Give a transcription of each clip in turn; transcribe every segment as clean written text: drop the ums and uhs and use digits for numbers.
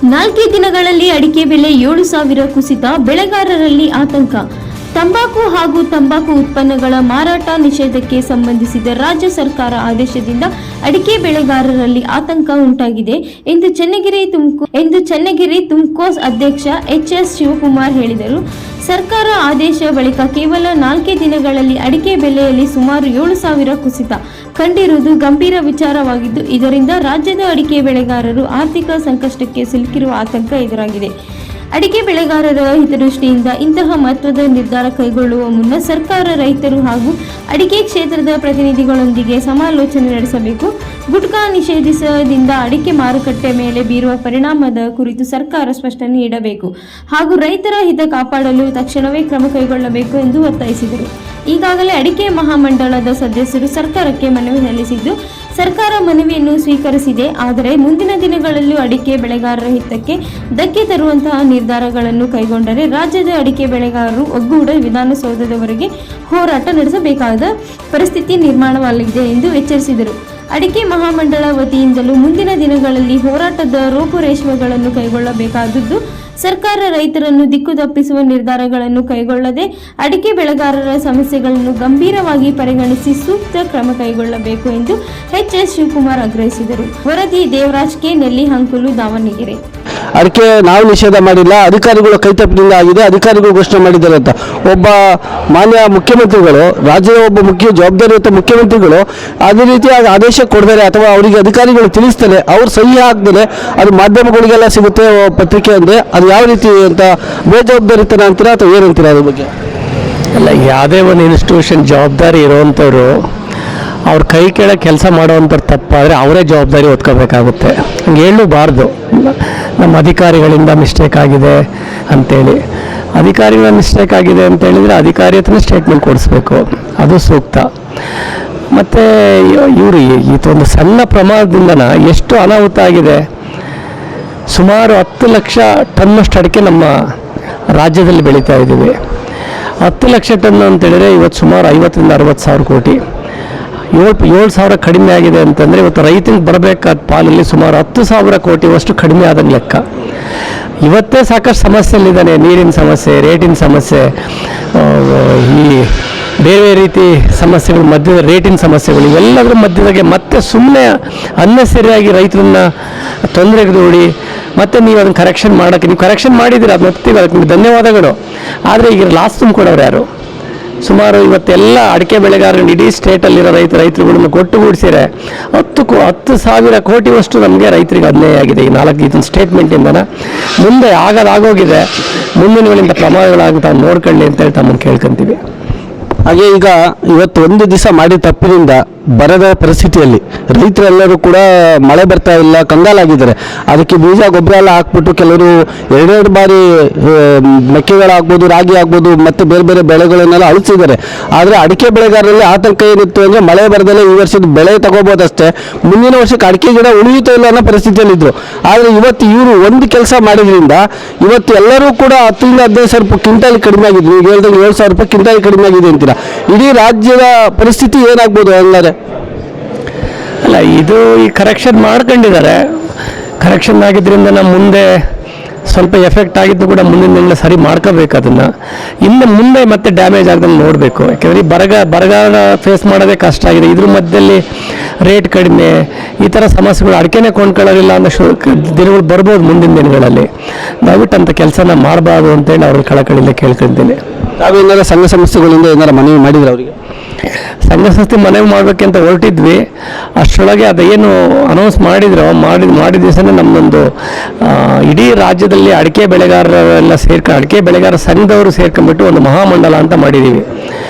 4 ದಿನಗಳಲ್ಲಿ ಅಡಿಕೆ ಬೆಲೆ 7,000 ಕುಸಿತ, ಬೆಳೆಗಾರರಲ್ಲಿ ಆತಂಕ. ತಂಬಾಕು ಹಾಗೂ ತಂಬಾಕು ಉತ್ಪನ್ನಗಳ ಮಾರಾಟ ನಿಷೇಧಕ್ಕೆ ಸಂಬಂಧಿಸಿದ ರಾಜ್ಯ ಸರ್ಕಾರ ಆದೇಶದಿಂದ ಅಡಿಕೆ ಬೆಳೆಗಾರರಲ್ಲಿ ಆತಂಕ ಉಂಟಾಗಿದೆ ಎಂದು ಚನ್ನಗಿರಿ ತುಮ್ಕೋಸ್ ಅಧ್ಯಕ್ಷ ಎಚ್.ಎಸ್. ಶಿವಕುಮಾರ್ ಹೇಳಿದರು. ಸರ್ಕಾರ ಆದೇಶ ಬಳಿಕ ಕೇವಲ 4 ದಿನಗಳಲ್ಲಿ ಅಡಿಕೆ ಬೆಲೆಯಲ್ಲಿ ಸುಮಾರು 7,000 ಕುಸಿತ ಕಂಡಿರುವುದು ಗಂಭೀರ ವಿಚಾರವಾಗಿದ್ದು, ಇದರಿಂದ ರಾಜ್ಯದ ಅಡಿಕೆ ಬೆಳೆಗಾರರು ಆರ್ಥಿಕ ಸಂಕಷ್ಟಕ್ಕೆ ಸಿಲುಕಿರುವ ಆತಂಕ ಎದುರಾಗಿದೆ. ಅಡಿಕೆ ಬೆಳೆಗಾರರ ಹಿತದೃಷ್ಟಿಯಿಂದ ಇಂತಹ ಮಹತ್ವದ ನಿರ್ಧಾರ ಕೈಗೊಳ್ಳುವ ಮುನ್ನ ಸರ್ಕಾರ ರೈತರು ಹಾಗೂ ಅಡಿಕೆ ಕ್ಷೇತ್ರದ ಪ್ರತಿನಿಧಿಗಳೊಂದಿಗೆ ಸಮಾಲೋಚನೆ ನಡೆಸಬೇಕು. ಗುಟ್ಕಾ ನಿಷೇಧದಿಂದ ಅಡಿಕೆ ಮಾರುಕಟ್ಟೆ ಮೇಲೆ ಬೀರುವ ಪರಿಣಾಮದ ಕುರಿತು ಸರ್ಕಾರ ಸ್ಪಷ್ಟನೆ ನೀಡಬೇಕು ಹಾಗೂ ರೈತರ ಹಿತ ಕಾಪಾಡಲು ತಕ್ಷಣವೇ ಕ್ರಮ ಕೈಗೊಳ್ಳಬೇಕು ಎಂದು ಒತ್ತಾಯಿಸಿದರು. ಈಗಾಗಲೇ ಅಡಿಕೆ ಮಹಾಮಂಡಲದ ಸದಸ್ಯರು ಸರ್ಕಾರಕ್ಕೆ ಮನವಿ ಸಲ್ಲಿಸಿದ್ದು, ಸರ್ಕಾರ ಮನವಿಯನ್ನು ಸ್ವೀಕರಿಸಿದೆ. ಆದರೆ ಮುಂದಿನ ದಿನಗಳಲ್ಲೂ ಅಡಿಕೆ ಬೆಳೆಗಾರರ ಹಿತಕ್ಕೆ ಧಕ್ಕೆ ತರುವಂತಹ ನಿರ್ಧಾರಗಳನ್ನು ಕೈಗೊಂಡರೆ ರಾಜ್ಯದ ಅಡಿಕೆ ಬೆಳೆಗಾರರು ಒಗ್ಗೂಡ ವಿಧಾನಸೌಧದವರೆಗೆ ಹೋರಾಟ ನಡೆಸಬೇಕಾದ ಪರಿಸ್ಥಿತಿ ನಿರ್ಮಾಣವಾಗಲಿದೆ ಎಂದು ಎಚ್ಚರಿಸಿದರು. ಅಡಿಕೆ ಮಹಾಮಂಡಲ ವತಿಯಿಂದಲೂ ಮುಂದಿನ ದಿನಗಳಲ್ಲಿ ಹೋರಾಟದ ರೂಪುರೇಷೆಗಳನ್ನು ಕೈಗೊಳ್ಳಬೇಕಾದದ್ದು ಸರ್ಕಾರ ರೈತರನ್ನು ದಿಕ್ಕು ತಪ್ಪಿಸುವ ನಿರ್ಧಾರಗಳನ್ನು ಕೈಗೊಳ್ಳದೆ ಅಡಿಕೆ ಬೆಳೆಗಾರರ ಸಮಸ್ಯೆಗಳನ್ನು ಗಂಭೀರವಾಗಿ ಪರಿಗಣಿಸಿ ಸೂಕ್ತ ಕ್ರಮ ಕೈಗೊಳ್ಳಬೇಕು ಎಂದು ಎಚ್.ಎಸ್. ಶಿವಕುಮಾರ್ ಆಗ್ರಹಿಸಿದರು. ವರದಿ ದೇವರಾಜ್ ಕೆ, ನೆಲ್ಲಿಹಂಕಲು, ದಾವಣಗೆರೆ. ಅಡಿಕೆ ನಾವು ನಿಷೇಧ ಮಾಡಿಲ್ಲ, ಅಧಿಕಾರಿಗಳು ಕೈತಪ್ಪಿನಿಂದ ಆಗಿದೆ, ಅಧಿಕಾರಿಗಳು ಘೋಷಣೆ ಮಾಡಿದ್ದಾರೆ ಅಂತ ಒಬ್ಬ ಮಾನ್ಯ ಮುಖ್ಯಮಂತ್ರಿಗಳು, ರಾಜ್ಯದ ಒಬ್ಬ ಜವಾಬ್ದಾರಿಯುತ ಮುಖ್ಯಮಂತ್ರಿಗಳು ಅದೇ ರೀತಿಯಾಗಿ ಆದೇಶ ಕೊಡ್ತಾರೆ ಅಥವಾ ಅವರಿಗೆ ಅಧಿಕಾರಿಗಳು ತಿಳಿಸ್ತಾರೆ, ಅವ್ರು ಸಹಿ ಹಾಕ್ತಾರೆ, ಅದು ಮಾಧ್ಯಮಗಳಿಗೆಲ್ಲ ಸಿಗುತ್ತೆ ಪತ್ರಿಕೆ ಅಂದರೆ ಅದು ಯಾವ ರೀತಿ ಅಂತ ಬೇಜವಾಬ್ದಾರಿತನ ಅಂತೀರಾ ಅಥವಾ ಏನಂತೀರಾ ಅದ್ರ ಬಗ್ಗೆ? ಅಲ್ಲ, ಯಾವುದೇ ಒಂದು ಇನ್ಸ್ಟಿಟ್ಯೂಷನ್ ಜವಾಬ್ದಾರಿ ಇರುವಂಥವ್ರು ಅವ್ರ ಕೈ ಕೆಳಗೆ ಕೆಲಸ ಮಾಡೋವಂಥವ್ರು ತಪ್ಪಾದರೆ ಅವರೇ ಜವಾಬ್ದಾರಿ ಹೊತ್ಕೋಬೇಕಾಗುತ್ತೆ. ಹಂಗೆ ಹೇಳಬಾರ್ದು ನಮ್ಮ ಅಧಿಕಾರಿಗಳಿಂದ ಮಿಸ್ಟೇಕ್ ಆಗಿದೆ ಅಂತೇಳಿ. ಅಧಿಕಾರಿಗಳ ಮಿಸ್ಟೇಕ್ ಆಗಿದೆ ಅಂತ ಹೇಳಿದರೆ ಅಧಿಕಾರಿ ಹತ್ರ ಸ್ಟೇಟ್ಮೆಂಟ್ ಕೊಡಿಸ್ಬೇಕು, ಅದು ಸೂಕ್ತ. ಮತ್ತು ಇವರು ಇದೊಂದು ಸಣ್ಣ ಪ್ರಮಾಣದಿಂದನ ಎಷ್ಟು ಅನಾಹುತ ಆಗಿದೆ. ಸುಮಾರು 10 ಲಕ್ಷ ಟನ್ನಷ್ಟು ಅಡಿಕೆ ನಮ್ಮ ರಾಜ್ಯದಲ್ಲಿ ಬೆಳೀತಾ ಇದ್ದೀವಿ. 10 ಲಕ್ಷ ಟನ್ ಅಂತೇಳಿದರೆ ಇವತ್ತು ಸುಮಾರು 50ರಿಂದ 60 ಸಾವಿರ ಕೋಟಿ. 7,000 ಕಡಿಮೆ ಆಗಿದೆ ಅಂತಂದರೆ ಇವತ್ತು ರೈತನಿಗೆ ಬರಬೇಕಾದ ಪಾಲಲ್ಲಿ ಸುಮಾರು 10,000 ಕೋಟಿಯಷ್ಟು ಕಡಿಮೆ ಆದಂಗೆ ಲೆಕ್ಕ. ಇವತ್ತೇ ಸಾಕಷ್ಟು ಸಮಸ್ಯೆಯಲ್ಲಿದ್ದಾನೆ, ನೀರಿನ ಸಮಸ್ಯೆ, ರೇಟಿನ ಸಮಸ್ಯೆ, ಈ ಬೇರೆ ರೀತಿ ಸಮಸ್ಯೆಗಳು, ಮಧ್ಯದ ರೇಟಿನ ಸಮಸ್ಯೆಗಳು, ಇವೆಲ್ಲದರ ಮಧ್ಯದಾಗೆ ಮತ್ತೆ ಸುಮ್ಮನೆ ಅನ್ನೆಸರಿಯಾಗಿ ರೈತರನ್ನ ತೊಂದರೆಗೆ ದೂಡಿ ಮತ್ತು ನೀವು ಅದನ್ನು ಕರೆಕ್ಷನ್ ಮಾಡೋಕ್ಕೆ ನೀವು ಕರೆಕ್ಷನ್ ಮಾಡಿದ್ದೀರ, ಅದನ್ನ ಒಪ್ತೀವಿ, ಅದಕ್ಕೆ ನಿಮ್ಗೆ ಧನ್ಯವಾದಗಳು. ಆದರೆ ಈಗ ಲಾಸ್ ತುಂಬಿಕೊಡೋರು ಯಾರು? ಸುಮಾರು ಇವತ್ತೆಲ್ಲ ಅಡಿಕೆ ಬೆಳೆಗಾರರು ಇಡೀ ಸ್ಟೇಟಲ್ಲಿರೋ ರೈತರುಗಳನ್ನು ಒಟ್ಟುಗೂಡಿಸಿದರೆ 10,000 ಕೋಟಿಯಷ್ಟು ನಮಗೆ ರೈತರಿಗೆ ಅನ್ಯಾಯ ಆಗಿದೆ. ಈ 4 ಇದೊಂದು ಸ್ಟೇಟ್ಮೆಂಟಿಂದನ ಮುಂದೆ ಆಗೋಗಿದೆ. ಮುಂದಿನಗಳಿಂದ ಪ್ರಮಾದಗಳಾಗಿ ನೋಡ್ಕೊಳ್ಳಿ ಅಂತೇಳಿ ತಮ್ಮನ್ನು ಕೇಳ್ಕೊಂತೀವಿ. ಹಾಗೆ ಈಗ ಇವತ್ತು ಒಂದು ದಿವಸ ಮಾಡಿ ತಪ್ಪಿನಿಂದ ಬರದ ಪರಿಸ್ಥಿತಿಯಲ್ಲಿ ರೈತರೆಲ್ಲರೂ ಕೂಡ ಮಳೆ ಬರ್ತಾ ಇಲ್ಲ, ಕಂಗಾಲಾಗಿದ್ದಾರೆ. ಅದಕ್ಕೆ ಬೀಜ ಗೊಬ್ಬರ ಎಲ್ಲ ಹಾಕ್ಬಿಟ್ಟು ಕೆಲವರು 2 ಬಾರಿ ಮೆಕ್ಕೆಗಳಾಗ್ಬೋದು, ರಾಗಿ ಆಗ್ಬೋದು ಮತ್ತು ಬೇರೆ ಬೇರೆ ಬೆಳೆಗಳನ್ನೆಲ್ಲ ಅಳಿಸಿದ್ದಾರೆ. ಆದರೆ ಅಡಿಕೆ ಬೆಳೆಗಾರರಲ್ಲಿ ಆತಂಕ ಏನಿತ್ತು ಅಂದರೆ ಮಳೆ ಬರದಲ್ಲೇ ಈ ವರ್ಷದ ಬೆಳೆ ತಗೋಬೋದಷ್ಟೇ, ಮುಂದಿನ ವರ್ಷಕ್ಕೆ ಅಡಿಕೆ ಗಿಡ ಉಳಿಯುತ್ತೋ ಇಲ್ಲ ಅನ್ನೋ ಪರಿಸ್ಥಿತಿಯಲ್ಲಿದ್ದರು. ಆದರೆ ಇವತ್ತು ಇವರು ಒಂದು ಕೆಲಸ ಮಾಡಿದ್ರಿಂದ ಇವತ್ತು ಎಲ್ಲರೂ ಕೂಡ 10ರಿಂದ 15 ಸಾವಿರ ರೂಪಾಯಿ ಕ್ವಿಂಟಾಲ್ ಕಡಿಮೆ ಆಗಿದೆ. ನೀವು ಹೇಳಿದಂಗೆ 7,000 ರೂಪಾಯಿ ಕ್ವಿಂಟಾಲ್ ಕಡಿಮೆ ಆಗಿದೆ ಅಂತೀರಾ. ಇಡೀ ರಾಜ್ಯದ ಪರಿಸ್ಥಿತಿ ಏನಾಗ್ಬೋದು ಹಂಗಾರೆ? ಅಲ್ಲ, ಇದು ಈ ಕರೆಕ್ಷನ್ ಮಾಡ್ಕೊಂಡಿದ್ದಾರೆ. ಕರೆಕ್ಷನ್ ಆಗಿದ್ದರಿಂದ ನಮ್ಮ ಮುಂದೆ ಸ್ವಲ್ಪ ಎಫೆಕ್ಟ್ ಆಗಿದ್ದು ಕೂಡ ಮುಂದಿನ ತಿಂಗಳು ಸರಿ ಮಾಡ್ಕೋಬೇಕು. ಅದನ್ನು ಇನ್ನು ಮುಂದೆ ಮತ್ತೆ ಡ್ಯಾಮೇಜ್ ಆಗದಂಗೆ ನೋಡಬೇಕು. ಯಾಕೆಂದರೆ ಬರಗಾಲ ಫೇಸ್ ಮಾಡೋದೇ ಕಷ್ಟ ಆಗಿದೆ. ಇದ್ರ ಮಧ್ಯದಲ್ಲಿ ರೇಟ್ ಕಡಿಮೆ, ಈ ಥರ ಸಮಸ್ಯೆಗಳು ಅಡಿಕೆನೇ ಕೊಂಡ್ಕೊಳ್ಳೋದಿಲ್ಲ ಅನ್ನೋ ದಿನಗಳು ಬರ್ಬೋದು ಮುಂದಿನ ದಿನಗಳಲ್ಲಿ. ದಯವಿಟ್ಟು ಅಂಥ ಕೆಲಸನ ಮಾಡಬಾರ್ದು ಅಂತೇಳಿ ಅವ್ರ ಕಳಕಳಿಯಿಂದ ಕೇಳ್ಕೊಳ್ತೀನಿ. ತಾವೇನಾರ ಸಂಘ ಸಂಸ್ಥೆಗಳಿಂದ ಏನಾರು ಮನವಿ ಮಾಡಿದ್ರೆ ಅವರಿಗೆ? ಸಂಘ ಸಂಸ್ಥೆ ಮನವಿ ಮಾಡಬೇಕಂತ ಹೊರಟಿದ್ವಿ. ಅಷ್ಟರೊಳಗೆ ಅದೇನು ಅನೌನ್ಸ್ ಮಾಡಿದ್ರು ಮಾಡಿದ ದಿವಸನೇ ನಮ್ಮದೊಂದು ಇಡೀ ರಾಜ್ಯದಲ್ಲಿ ಅಡಿಕೆ ಬೆಳೆಗಾರರೆಲ್ಲ ಅಡಿಕೆ ಬೆಳೆಗಾರ ಸಂಘದವರು ಸೇರ್ಕೊಂಡ್ಬಿಟ್ಟು ಒಂದು ಮಹಾಮಂಡಲ ಅಂತ ಮಾಡಿದ್ದೀವಿ,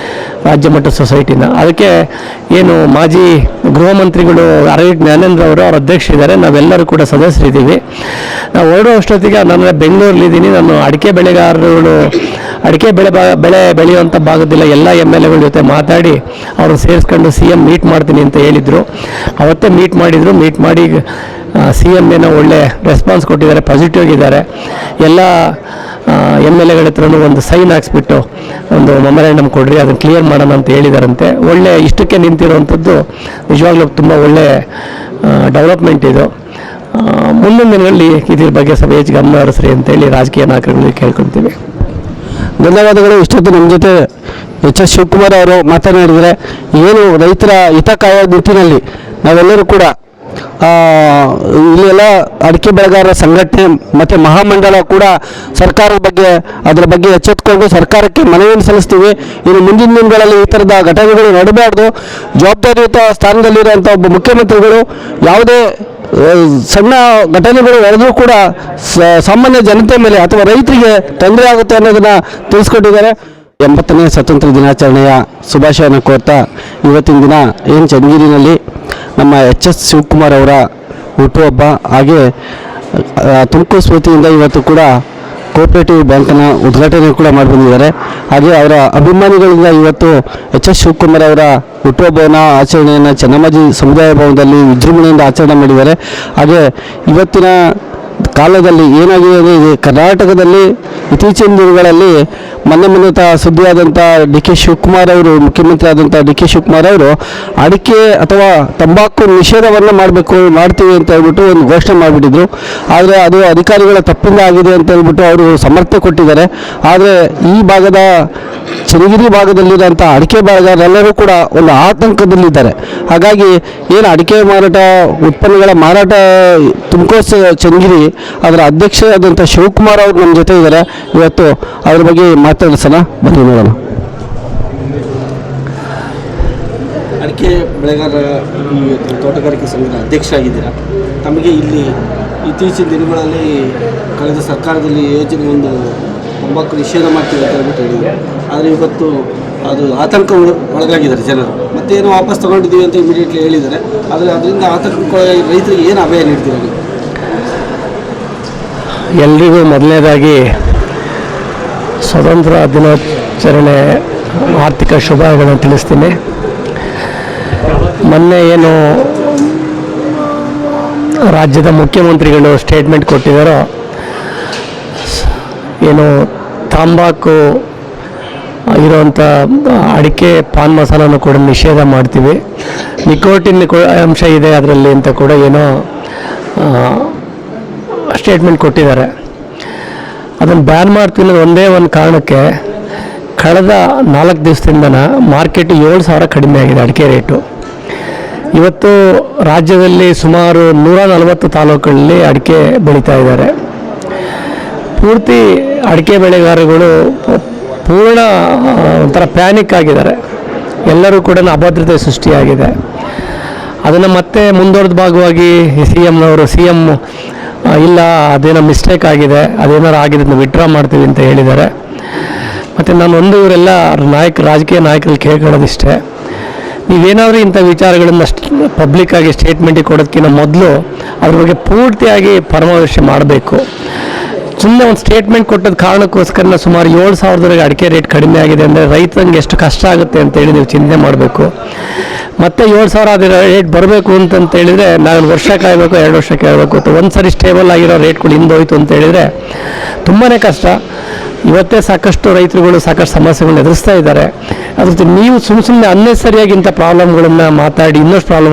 ರಾಜ್ಯ ಮಟ್ಟದ ಸೊಸೈಟಿನ. ಅದಕ್ಕೆ ಏನು ಮಾಜಿ ಗೃಹ ಮಂತ್ರಿಗಳು ಅರವಿಂದ್ ಜ್ಞಾನೇಂದ್ರ ಅವರು ಅವ್ರ ಅಧ್ಯಕ್ಷರಿದ್ದಾರೆ, ನಾವೆಲ್ಲರೂ ಕೂಡ ಸದಸ್ಯರಿದ್ದೀವಿ. ನಾವು ಹೊರಡೋ ಅಷ್ಟೊತ್ತಿಗೆ ನಾನು ಬೆಂಗಳೂರಲ್ಲಿದ್ದೀನಿ. ನಾನು ಅಡಿಕೆ ಬೆಳೆಗಾರರು ಅಡಿಕೆ ಬೆಳೆಯುವಂಥ ಭಾಗದಿಲ್ಲ ಎಲ್ಲ MLAಗಳ ಜೊತೆ ಮಾತಾಡಿ ಅವ್ರನ್ನ ಸೇರಿಸ್ಕೊಂಡು CM ಮೀಟ್ ಮಾಡ್ತೀನಿ ಅಂತ ಹೇಳಿದರು. ಅವತ್ತೇ ಮೀಟ್ ಮಾಡಿದರು. ಮೀಟ್ ಮಾಡಿ CM ಏನೋ ಒಳ್ಳೆ ರೆಸ್ಪಾನ್ಸ್ ಕೊಟ್ಟಿದ್ದಾರೆ, ಪಾಸಿಟಿವ್ ಆಗಿದ್ದಾರೆ. ಎಲ್ಲ MLAಗಳ ಹತ್ರನೂ ಒಂದು ಸೈನ್ ಹಾಕ್ಸ್ಬಿಟ್ಟು ಒಂದು ಮೆಮೊರಾಂಡಮ್ ಕೊಡ್ರಿ, ಅದನ್ನು ಕ್ಲಿಯರ್ ಮಾಡೋಣ ಅಂತ ಹೇಳಿದಾರಂತೆ. ಒಳ್ಳೆ ಇಷ್ಟಕ್ಕೆ ನಿಂತಿರುವಂಥದ್ದು ನಿಜವಾಗ್ಲೂ ತುಂಬ ಒಳ್ಳೆ ಡೆವಲಪ್ಮೆಂಟ್ ಇದು. ಮುಂದಿನ ದಿನಗಳಲ್ಲಿ ಇದ್ರ ಬಗ್ಗೆ ಸ್ವಲ್ಪ ಹೆಚ್ಚು ಗಮನ ಹರಿಸ್ರಿ ಅಂತೇಳಿ ರಾಜಕೀಯ ನಾಯಕರುಗಳಿಗೆ ಕೇಳ್ಕೊಳ್ತೀವಿ. ಧನ್ಯವಾದಗಳು. ಇಷ್ಟೊತ್ತು ನಮ್ಮ ಜೊತೆ ಎಚ್ ಎಸ್ ಶಿವಕುಮಾರ್ ಅವರು ಮಾತನಾಡಿದರೆ ಏನು ರೈತರ ಹಿತ ಕಾಯೋ ನಿಟ್ಟಿನಲ್ಲಿ ನಾವೆಲ್ಲರೂ ಕೂಡ ಇಲ್ಲೆಲ್ಲ ಅಡಿಕೆ ಬೆಳೆಗಾರರ ಸಂಘಟನೆ ಮತ್ತು ಮಹಾಮಂಡಲ ಕೂಡ ಸರ್ಕಾರದ ಬಗ್ಗೆ ಅದರ ಬಗ್ಗೆ ಎಚ್ಚೆತ್ತುಕೊಂಡು ಸರ್ಕಾರಕ್ಕೆ ಮನವಿಯನ್ನು ಸಲ್ಲಿಸ್ತೀವಿ. ಇನ್ನು ಮುಂದಿನ ದಿನಗಳಲ್ಲಿ ಈ ಥರದ ಘಟನೆಗಳು ನಡೆಯಬಾರ್ದು. ಜವಾಬ್ದಾರಿಯುತ ಸ್ಥಾನದಲ್ಲಿರುವಂಥ ಒಬ್ಬ ಮುಖ್ಯಮಂತ್ರಿಗಳು ಯಾವುದೇ ಸಣ್ಣ ಘಟನೆಗಳು ನಡೆದರೂ ಕೂಡ ಸಾಮಾನ್ಯ ಜನತೆ ಮೇಲೆ ಅಥವಾ ರೈತರಿಗೆ ತೊಂದರೆ ಆಗುತ್ತೆ ಅನ್ನೋದನ್ನು ತಿಳಿಸ್ಕೊಟ್ಟಿದ್ದಾರೆ. 80ನೇ ಸ್ವಾತಂತ್ರ್ಯ ದಿನಾಚರಣೆಯ ಶುಭಾಶಯನ ಕೋರ್ತಾ ಇವತ್ತಿನ ದಿನ ಏನು ಚನ್ನಗಿರಿನಲ್ಲಿ ನಮ್ಮ ಎಚ್ ಎಸ್ ಶಿವಕುಮಾರ್ ಅವರ ಹುಟ್ಟುಹಬ್ಬ, ಹಾಗೆ ತುಮಕೂರು ಸ್ಮೃತಿಯಿಂದ ಇವತ್ತು ಕೂಡ ಕೋಆಪರೇಟಿವ್ ಬ್ಯಾಂಕನ್ನು ಉದ್ಘಾಟನೆ ಕೂಡ ಮಾಡಿ ಬಂದಿದ್ದಾರೆ. ಹಾಗೆ ಅವರ ಅಭಿಮಾನಿಗಳಿಂದ ಇವತ್ತು ಎಚ್ ಎಸ್ ಶಿವಕುಮಾರ್ ಅವರ ಹುಟ್ಟುಹಬ್ಬವನ್ನು ಆಚರಣೆಯನ್ನು ಚೆನ್ನಮ್ಮಾಜಿ ಸಮುದಾಯ ಭವನದಲ್ಲಿ ವಿಜೃಂಭಣೆಯಿಂದ ಆಚರಣೆ ಮಾಡಿದ್ದಾರೆ. ಹಾಗೆ ಇವತ್ತಿನ ಕಾಲದಲ್ಲಿ ಏನಾಗಿದೆ ಅಂದರೆ ಕರ್ನಾಟಕದಲ್ಲಿ ಇತ್ತೀಚಿನ ದಿನಗಳಲ್ಲಿ ಮೊನ್ನೆ ಸುದ್ದಿಯಾದಂಥ ಡಿ ಕೆ ಶಿವಕುಮಾರ್ ಅವರು, ಮುಖ್ಯಮಂತ್ರಿ ಆದಂಥ ಡಿ ಕೆ ಶಿವಕುಮಾರ್ ಅವರು ಅಡಿಕೆ ಅಥವಾ ತಂಬಾಕು ನಿಷೇಧವನ್ನು ಮಾಡ್ತೀವಿ ಅಂತ ಹೇಳ್ಬಿಟ್ಟು ಒಂದು ಘೋಷಣೆ ಮಾಡಿಬಿಟ್ಟಿದ್ರು. ಆದರೆ ಅದು ಅಧಿಕಾರಿಗಳ ತಪ್ಪಿಂದ ಆಗಿದೆ ಅಂತ ಹೇಳ್ಬಿಟ್ಟು ಅವರು ಸಮರ್ಥನೆ ಕೊಟ್ಟಿದ್ದಾರೆ. ಆದರೆ ಈ ಭಾಗದ ಚನ್ನಗಿರಿ ಭಾಗದಲ್ಲಿರೋಂಥ ಅಡಿಕೆ ಬೆಳೆಗಾರರೆಲ್ಲರೂ ಕೂಡ ಒಂದು ಆತಂಕದಲ್ಲಿದ್ದಾರೆ. ಹಾಗಾಗಿ ಏನು ಅಡಿಕೆ ಮಾರಾಟ ಉತ್ಪನ್ನಗಳ ಮಾರಾಟ ತುಮಕೂರು ಚನ್ನಗಿರಿ ಅದರ ಅಧ್ಯಕ್ಷರಾದಂಥ ಶಿವಕುಮಾರ್ ಅವರು ನಮ್ಮ ಜೊತೆ ಇದ್ದಾರೆ. ಇವತ್ತು ಅದ್ರ ಬಗ್ಗೆ ಮಾತಾಡಿಸೋಣ, ಬನ್ನಿ ನೋಡೋಣ. ಅಡಿಕೆ ಬೆಳೆಗಾರರ ತೋಟಗಾರಿಕೆ ಸಂಘದ ಅಧ್ಯಕ್ಷರಾಗಿದ್ದೀರಾ. ತಮಗೆ ಇಲ್ಲಿ ಇತ್ತೀಚಿನ ದಿನಗಳಲ್ಲಿ ಕಳೆದ ಸರ್ಕಾರದಲ್ಲಿ ಯೋಜನೆ ಒಂದು ತಂಬಾಕು ನಿಷೇಧ ಮಾಡ್ತೀವಿ ಅಂತ ಹೇಳ್ಬಿಟ್ಟು ಹೇಳಿದ್ರು. ಆದರೆ ಇವತ್ತು ಅದು ಆತಂಕ ಒಳಗಾಗಿದ್ದಾರೆ ಜನರು. ಮತ್ತೇನೋ ವಾಪಸ್ ತೊಗೊಂಡಿದ್ದೀವಿ ಅಂತ ಇಮಿಡಿಯೇಟ್ಲಿ ಹೇಳಿದ್ದಾರೆ. ಆದರೆ ಅದರಿಂದ ಆತಂಕಕ್ಕೊಳಗಾಗಿ ರೈತರಿಗೆ ಏನು ಅಭಯ ನೀಡ್ತೀವಿ? ಎಲ್ರಿಗೂ ಮೊದಲನೇದಾಗಿ ಸ್ವತಂತ್ರ ದಿನಾಚರಣೆ ಆರ್ಥಿಕ ಶುಭಾಶಯಗಳನ್ನು ತಿಳಿಸ್ತೀನಿ. ಮೊನ್ನೆ ಏನು ರಾಜ್ಯದ ಮುಖ್ಯಮಂತ್ರಿಗಳು ಸ್ಟೇಟ್ಮೆಂಟ್ ಕೊಟ್ಟಿದ್ದಾರೋ, ಏನು ತಂಬಾಕು ಇರೋವಂಥ ಅಡಿಕೆ ಪಾನ್ ಮಸಾಲನ್ನು ಕೂಡ ನಿಷೇಧ ಮಾಡ್ತೀವಿ, ನಿಕೋಟಿನ್ ಅಂಶ ಇದೆ ಅದರಲ್ಲಿ ಅಂತ ಕೂಡ ಏನೋ ಸ್ಟೇಟ್ಮೆಂಟ್ ಕೊಟ್ಟಿದ್ದಾರೆ. ಅದನ್ನು ಬ್ಯಾನ್ ಮಾಡ್ತೀವಿ ಅನ್ನೋದು ಒಂದೇ ಒಂದು ಕಾರಣಕ್ಕೆ ಕಳೆದ 4 ದಿವಸದಿಂದ ಮಾರ್ಕೆಟ್ 7,000 ಕಡಿಮೆ ಆಗಿದೆ ಅಡಿಕೆ ರೇಟು. ಇವತ್ತು ರಾಜ್ಯದಲ್ಲಿ ಸುಮಾರು 140 ತಾಲೂಕುಗಳಲ್ಲಿ ಅಡಿಕೆ ಬೆಳೀತಾ ಇದ್ದಾರೆ. ಪೂರ್ತಿ ಅಡಿಕೆ ಬೆಳೆಗಾರಗಳು ಪೂರ್ಣ ಒಂಥರ ಪ್ಯಾನಿಕ್ ಆಗಿದ್ದಾರೆ. ಎಲ್ಲರೂ ಕೂಡ ಅಭದ್ರತೆ ಸೃಷ್ಟಿಯಾಗಿದೆ. ಅದನ್ನು ಮತ್ತೆ ಮುಂದುವರೆದ ಭಾಗವಾಗಿ ಸಿ ಎಮ್ ಇಲ್ಲ ಅದೇನೋ ಮಿಸ್ಟೇಕ್ ಆಗಿದೆ, ಅದೇನಾರು ಆಗಿದೆ ಅಂತ ವಿಡ್ರಾ ಮಾಡ್ತೀವಿ ಅಂತ ಹೇಳಿದ್ದಾರೆ. ಮತ್ತು ನಾನು ಇವರೆಲ್ಲ ರಾಜಕೀಯ ನಾಯಕರಲ್ಲಿ ಕೇಳ್ಕೊಳ್ಳೋದಿಷ್ಟೇ, ನೀವೇನಾದರೂ ಇಂಥ ವಿಚಾರಗಳನ್ನು ಪಬ್ಲಿಕ್ಕಾಗಿ ಸ್ಟೇಟ್ಮೆಂಟಿಗೆ ಕೊಡೋದಕ್ಕಿಂತ ಮೊದಲು ಅದ್ರ ಬಗ್ಗೆ ಪೂರ್ತಿಯಾಗಿ ಪರಾಮರ್ಶೆ ಮಾಡಬೇಕು. ಸುಮ್ಮನೆ ಒಂದು ಸ್ಟೇಟ್ಮೆಂಟ್ ಕೊಟ್ಟದ ಕಾರಣಕ್ಕೋಸ್ಕರ ಸುಮಾರು 7,000 ಅಡಿಕೆ ರೇಟ್ ಕಡಿಮೆ ಆಗಿದೆ ಅಂದರೆ ರೈತನಿಗೆ ಎಷ್ಟು ಕಷ್ಟ ಆಗುತ್ತೆ ಅಂತೇಳಿ ನೀವು ಚಿಂತೆ ಮಾಡಬೇಕು. ಮತ್ತು 7,000 ರೇಟ್ ಬರಬೇಕು ಅಂತ ಹೇಳಿದರೆ ನಾವು 1 ವರ್ಷ ಕಾಯಬೇಕು, 2 ವರ್ಷ ಕಾಯಬೇಕು. ಒಂದು ಸರಿ ಸ್ಟೇಬಲ್ ಆಗಿರೋ ರೇಟ್ಗಳು ಹಿಂದೋಯ್ತು ಅಂತ ಹೇಳಿದರೆ ತುಂಬಾ ಕಷ್ಟ. ಇವತ್ತೇ ಸಾಕಷ್ಟು ರೈತರುಗಳು ಸಾಕಷ್ಟು ಸಮಸ್ಯೆಗಳನ್ನ ಎದುರಿಸ್ತಾ ಇದ್ದಾರೆ. ಅದ್ರ ಜೊತೆ ನೀವು ಸುಮ್ಮನೆ ಅನ್ನೆಸರಿಯಾಗಿ ಇಂಥ ಪ್ರಾಬ್ಲಮ್ಗಳನ್ನು ಮಾತಾಡಿ ಇನ್ನಷ್ಟು ಪ್ರಾಬ್ಲಮ್